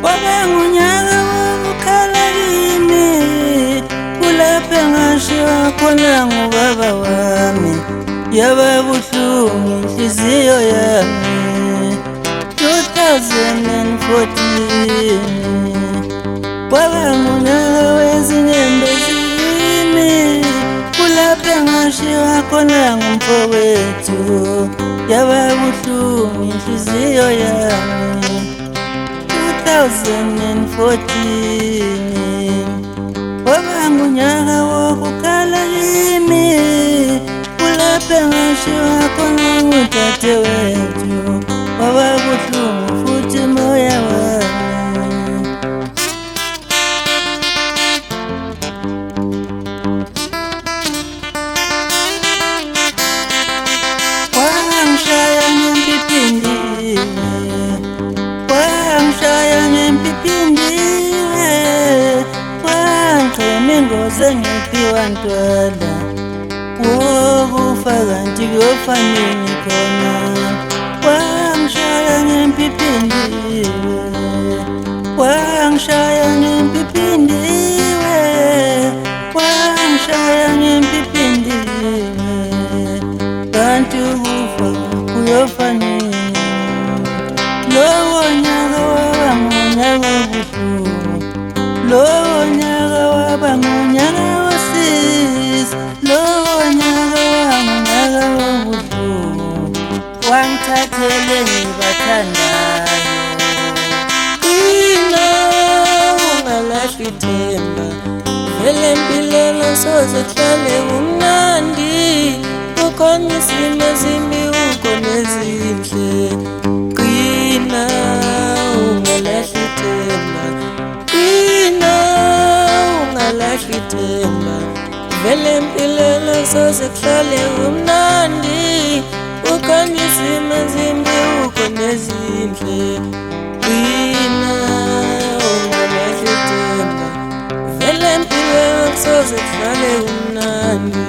Kwaba ngunyaka wokukhala kimi, kulapho ngashiwa khona ngubaba wami, yaba buhlungu inhliziyo yami. 2014 kwaba ngunyaka wezinyembezi kimi, kulapho ngashiwa khona ngumfowethu, yaba buhlungu inhliziyo yami. 2014 kwaba ngunyaka wokukhala kimi, kulapho ngashiwa khona ngudadewethu, kwaba buhlungu futhi moya wami. Wangishaya ngempipindiwe, wangigxema ingozi engiphiwa ntwala, wokufa kanti kuyofa nini khona. Wangishaya ngempipindiwe, wangishaya ngempipindiwe, wangishaya ngempipindiwe, kanti ukufa kuyofa nini. Lowo nyaka waba ngunyaka wobuhlungu, lowo nyaka waba ngunyaka wosizi, lowo nyaka waba ngunyaka wobuhlungu, wangithathele ngibathandayo. Qina ungalahli ithemba, vele empilweni soze kuhlale kumnandi, kukhona izimo ezimbi kukhona ezinhle. Qina ungalahli ithemba, qina ungalahli ithemba, vele empilweni soze kuhlale kumnandi, kukhona izimo ezimbi kukhona ezinhle. Qina ungalahli ithemba, vele empilweni soze kuhlale kumnandi,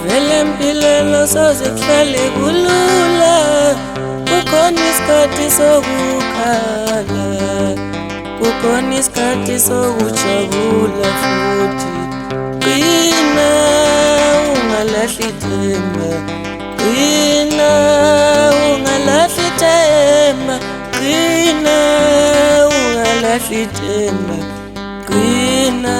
vele empilweni soze kuhlale kulula, kukhona isikhathi sokukhala, kukhona isikhathi sokujabula futhi. Qina ungalahli ithemba, qina ungalahli ithemba, qina ungalahli ithemba, qina